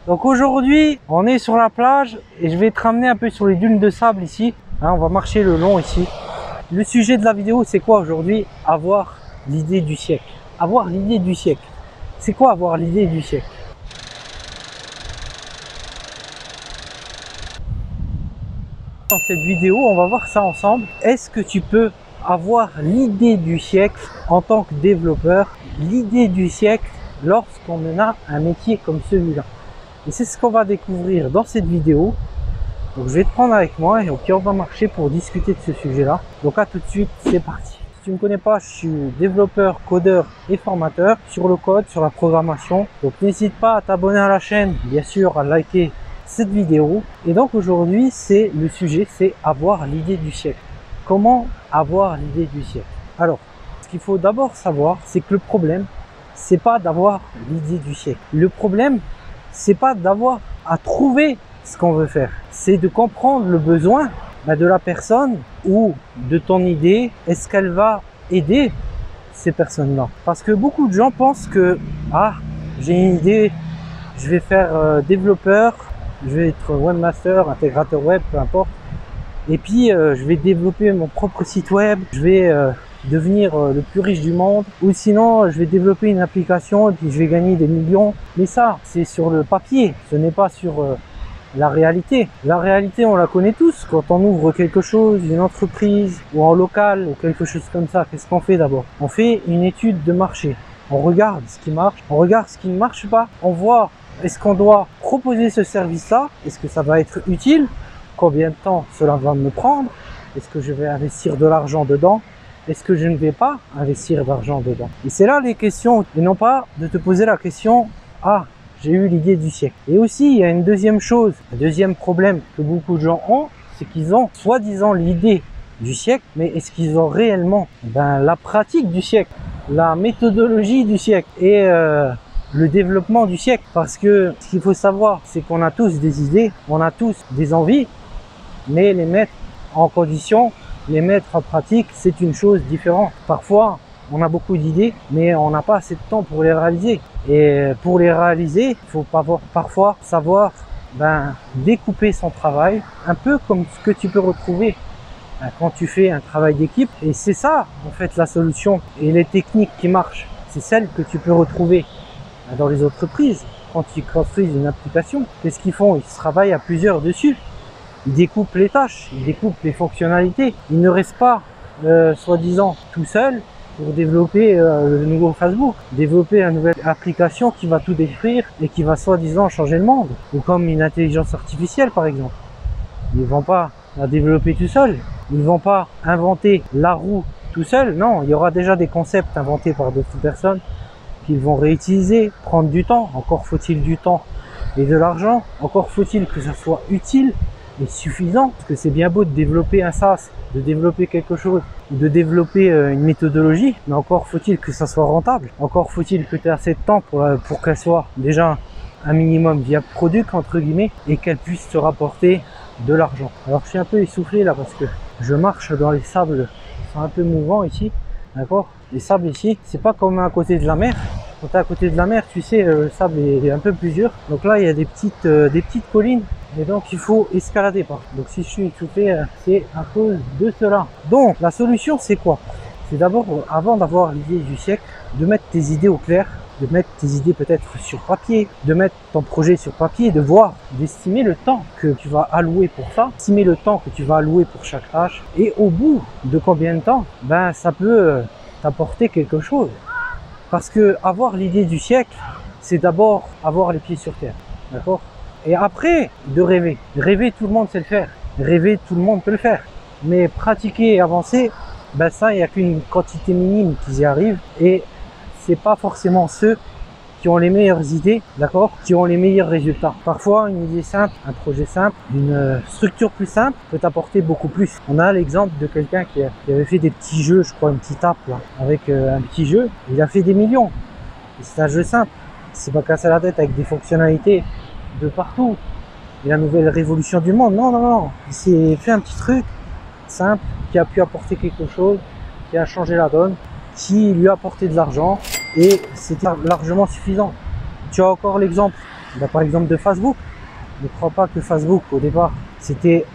Donc aujourd'hui, on est sur la plage et je vais te ramener un peu sur les dunes de sable ici. Hein, on va marcher le long ici. Le sujet de la vidéo, c'est quoi aujourd'hui? Avoir l'idée du siècle. Avoir l'idée du siècle. C'est quoi avoir l'idée du siècle? Dans cette vidéo, on va voir ça ensemble. Est-ce que tu peux avoir l'idée du siècle en tant que développeur, l'idée du siècle lorsqu'on a un métier comme celui-là? Et c'est ce qu'on va découvrir dans cette vidéo. Donc je vais te prendre avec moi et puis on va marcher pour discuter de ce sujet-là. Donc à tout de suite, c'est parti. Si tu ne me connais pas, je suis développeur, codeur et formateur sur le code, sur la programmation. Donc n'hésite pas à t'abonner à la chaîne, bien sûr à liker cette vidéo. Et donc aujourd'hui, c'est le sujet, c'est avoir l'idée du siècle. Comment avoir l'idée du siècle? Alors, ce qu'il faut d'abord savoir, c'est que le problème, c'est pas d'avoir l'idée du siècle. Le problème, c'est pas d'avoir à trouver ce qu'on veut faire. C'est de comprendre le besoin de la personne ou de ton idée. Est-ce qu'elle va aider ces personnes-là? Parce que beaucoup de gens pensent que j'ai une idée, je vais faire développeur, je vais être webmaster, intégrateur web, peu importe. Et puis je vais développer mon propre site web, je vais devenir le plus riche du monde, ou sinon je vais développer une application et puis je vais gagner des millions. Mais ça, c'est sur le papier, ce n'est pas sur la réalité. La réalité, on la connaît tous. Quand on ouvre quelque chose, une entreprise ou en local ou quelque chose comme ça, qu'est-ce qu'on fait d'abord? On fait une étude de marché. On regarde ce qui marche, on regarde ce qui ne marche pas. On voit, est-ce qu'on doit proposer ce service-là? Est-ce que ça va être utile? Combien de temps cela va me prendre? Est-ce que je vais investir de l'argent dedans? Est-ce que je ne vais pas investir d'argent dedans? Et c'est là les questions, et non pas de te poser la question, j'ai eu l'idée du siècle. Et aussi, il y a une deuxième chose, un deuxième problème que beaucoup de gens ont, c'est qu'ils ont soi-disant l'idée du siècle, mais est-ce qu'ils ont réellement la pratique du siècle, la méthodologie du siècle et le développement du siècle? Parce que ce qu'il faut savoir, c'est qu'on a tous des idées, on a tous des envies, mais les mettre en condition, les mettre en pratique, c'est une chose différente. Parfois, on a beaucoup d'idées, mais on n'a pas assez de temps pour les réaliser. Et pour les réaliser, il faut parfois savoir découper son travail, un peu comme ce que tu peux retrouver quand tu fais un travail d'équipe. Et c'est ça, en fait, la solution. Et les techniques qui marchent, c'est celles que tu peux retrouver dans les entreprises. Quand ils construisent une application, qu'est-ce qu'ils font? Ils travaillent à plusieurs dessus. Ils découpent les tâches, ils découpent les fonctionnalités. Ils ne restent pas, soi-disant, tout seuls pour développer le nouveau Facebook, développer une nouvelle application qui va tout détruire et qui va soi-disant changer le monde. Ou comme une intelligence artificielle, par exemple. Ils ne vont pas la développer tout seuls. Ils ne vont pas inventer la roue tout seuls. Non, il y aura déjà des concepts inventés par d'autres personnes qu'ils vont réutiliser, prendre du temps. Encore faut-il du temps et de l'argent. Encore faut-il que ça soit utile et suffisant. Parce que c'est bien beau de développer un SaaS, de développer quelque chose, de développer une méthodologie, mais encore faut-il que ça soit rentable. Encore faut-il que tu aies assez de temps pour qu'elle soit déjà un minimum viable produit, entre guillemets, et qu'elle puisse te rapporter de l'argent. Alors je suis un peu essoufflé là parce que je marche dans les sables, ils sont un peu mouvants ici, d'accord? Les sables ici, c'est pas comme à côté de la mer. Quand tu es à côté de la mer, tu sais, le sable est un peu plus dur. Donc là, il y a des petites collines. Et donc, il faut escalader par. Donc, si je suis essoufflé, c'est à cause de cela. Donc, la solution, c'est quoi? C'est d'abord, avant d'avoir l'idée du siècle, de mettre tes idées au clair, de mettre tes idées peut-être sur papier, de mettre ton projet sur papier, de voir, d'estimer le temps que tu vas allouer pour ça, estimer le temps que tu vas allouer pour chaque tâche. Et au bout de combien de temps, ça peut t'apporter quelque chose. Parce que avoir l'idée du siècle, c'est d'abord avoir les pieds sur terre, d'accord? Et après, de rêver. Rêver, tout le monde sait le faire. Rêver, tout le monde peut le faire. Mais pratiquer et avancer, ça, il n'y a qu'une quantité minime qui y arrive. Et c'est pas forcément ceux qui ont les meilleures idées, d'accord, qui ont les meilleurs résultats. Parfois, une idée simple, un projet simple, une structure plus simple peut apporter beaucoup plus. On a l'exemple de quelqu'un qui avait fait des petits jeux, je crois une petite app là, avec un petit jeu, il a fait des millions. C'est un jeu simple, il s'est pas cassé la tête avec des fonctionnalités de partout. Et la nouvelle révolution du monde, non, il s'est fait un petit truc simple qui a pu apporter quelque chose, qui a changé la donne, qui lui a apporté de l'argent et c'était largement suffisant. Tu as encore l'exemple Ben, par exemple de Facebook. Ne crois pas que Facebook au départ c'était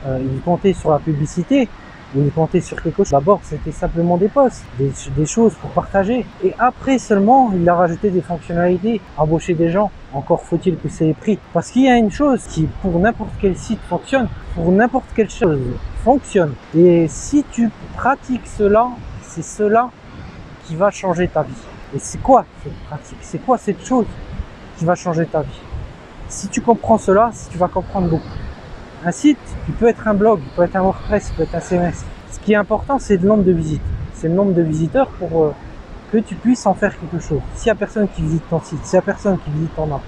il comptait sur la publicité, il comptait sur quelque chose. D'abord c'était simplement des posts, des choses pour partager, et après seulement il a rajouté des fonctionnalités, embaucher des gens. Encore faut-il que c'est les prix, parce qu'il y a une chose qui pour n'importe quel site fonctionne, pour n'importe quelle chose fonctionne, et si tu pratiques cela, c'est cela qui va changer ta vie. Et c'est quoi cette pratique, c'est quoi cette chose qui va changer ta vie? Si tu comprends cela, si tu vas comprendre beaucoup. Un site, il peut être un blog, il peut être un WordPress, il peut être un CMS. Ce qui est important, c'est le nombre de visites. C'est le nombre de visiteurs pour que tu puisses en faire quelque chose. S'il n'y a personne qui visite ton site, s'il n'y a personne qui visite ton app,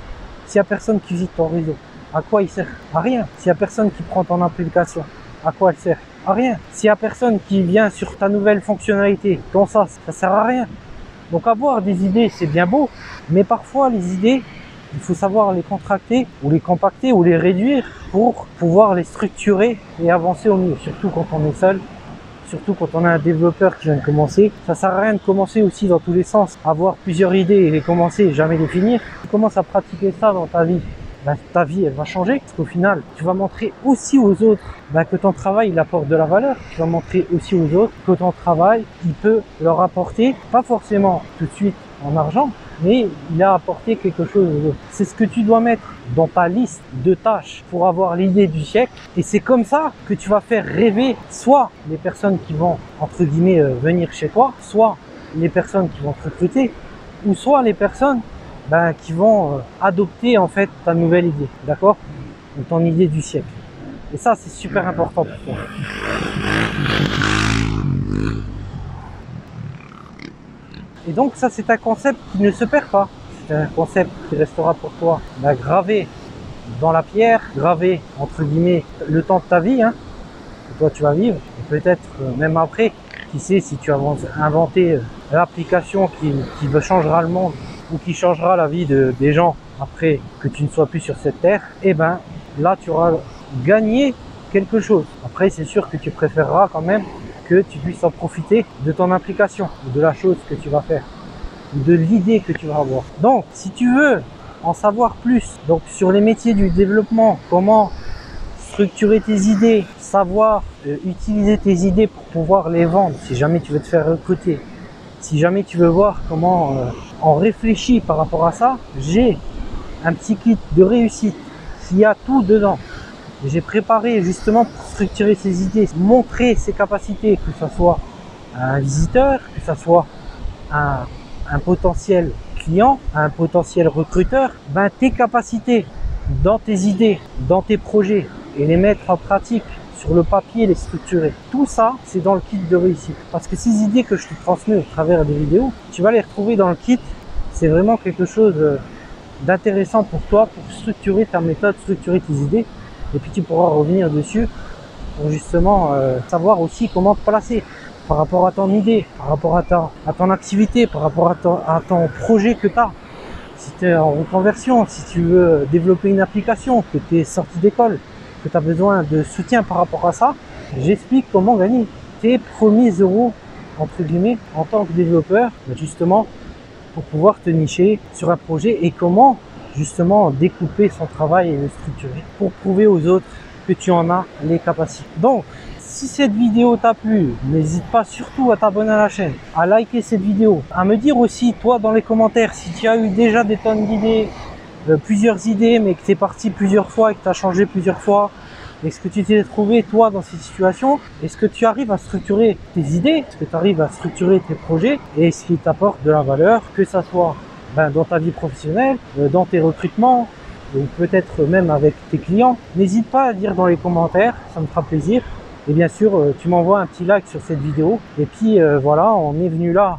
s'il n'y a personne qui visite ton réseau, à quoi il sert? À rien. S'il n'y a personne qui prend ton application, à quoi elle sert? À rien. S'il n'y a personne qui vient sur ta nouvelle fonctionnalité, ton SaaS, ça sert à rien. Donc avoir des idées, c'est bien beau, mais parfois les idées, il faut savoir les contracter ou les compacter ou les réduire pour pouvoir les structurer et avancer au mieux. Surtout quand on est seul, surtout quand on a un développeur qui vient de commencer. Ça sert à rien de commencer aussi dans tous les sens, avoir plusieurs idées et les commencer et jamais les finir. Tu commences à pratiquer ça dans ta vie, ben, ta vie elle va changer, parce qu'au final tu vas montrer aussi aux autres que ton travail il apporte de la valeur. Tu vas montrer aussi aux autres que ton travail il peut leur apporter, pas forcément tout de suite en argent, mais il a apporté quelque chose aux autres. C'est ce que tu dois mettre dans ta liste de tâches pour avoir l'idée du siècle, et c'est comme ça que tu vas faire rêver soit les personnes qui vont entre guillemets venir chez toi, soit les personnes qui vont te recruter, ou soit les personnes qui vont adopter en fait ta nouvelle idée, d'accord, ou ton idée du siècle. Et ça c'est super important pour toi. Et donc ça c'est un concept qui ne se perd pas, c'est un concept qui restera pour toi gravé dans la pierre, gravé entre guillemets le temps de ta vie que toi tu vas vivre, et peut-être même après, qui sait, si tu as inventé l'application qui changera le monde ou qui changera la vie des gens après que tu ne sois plus sur cette terre, et ben là tu auras gagné quelque chose. Après c'est sûr que tu préféreras quand même que tu puisses en profiter de ton application, de la chose que tu vas faire, de l'idée que tu vas avoir. Donc si tu veux en savoir plus donc sur les métiers du développement, comment structurer tes idées, savoir utiliser tes idées pour pouvoir les vendre, si jamais tu veux te faire recruter, si jamais tu veux voir comment on réfléchit par rapport à ça, j'ai un petit kit de réussite qui a tout dedans. J'ai préparé justement pour structurer ses idées, montrer ses capacités, que ce soit un visiteur, que ce soit un potentiel client, un potentiel recruteur, tes capacités dans tes idées, dans tes projets, et les mettre en pratique sur le papier, les structurer. Tout ça, c'est dans le kit de réussite. Parce que ces idées que je te transmets au travers des vidéos, tu vas les retrouver dans le kit. C'est vraiment quelque chose d'intéressant pour toi, pour structurer ta méthode, structurer tes idées. Et puis tu pourras revenir dessus pour justement savoir aussi comment te placer par rapport à ton idée, par rapport à ton activité, par rapport à ton projet que tu as. Si tu es en reconversion, si tu veux développer une application, que tu es sorti d'école, que tu as besoin de soutien par rapport à ça, j'explique comment gagner tes premiers euros, entre guillemets, en tant que développeur, justement, pour pouvoir te nicher sur un projet, et comment justement découper son travail et le structurer pour prouver aux autres que tu en as les capacités. Donc, si cette vidéo t'a plu, n'hésite pas surtout à t'abonner à la chaîne, à liker cette vidéo, à me dire aussi, toi, dans les commentaires, si tu as eu déjà des tonnes d'idées, plusieurs idées, mais que tu es parti plusieurs fois et que tu as changé plusieurs fois. Est-ce que tu t'es trouvé, toi, dans ces situations? Est-ce que tu arrives à structurer tes idées? Est-ce que tu arrives à structurer tes projets? Et ce qui t'apporte de la valeur, que ça soit dans ta vie professionnelle, dans tes recrutements, ou peut-être même avec tes clients? N'hésite pas à dire dans les commentaires, ça me fera plaisir. Et bien sûr, tu m'envoies un petit like sur cette vidéo. Et puis voilà, on est venu là,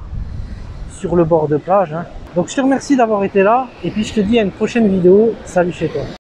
sur le bord de plage. Donc je te remercie d'avoir été là. Et puis je te dis à une prochaine vidéo. Salut chez toi.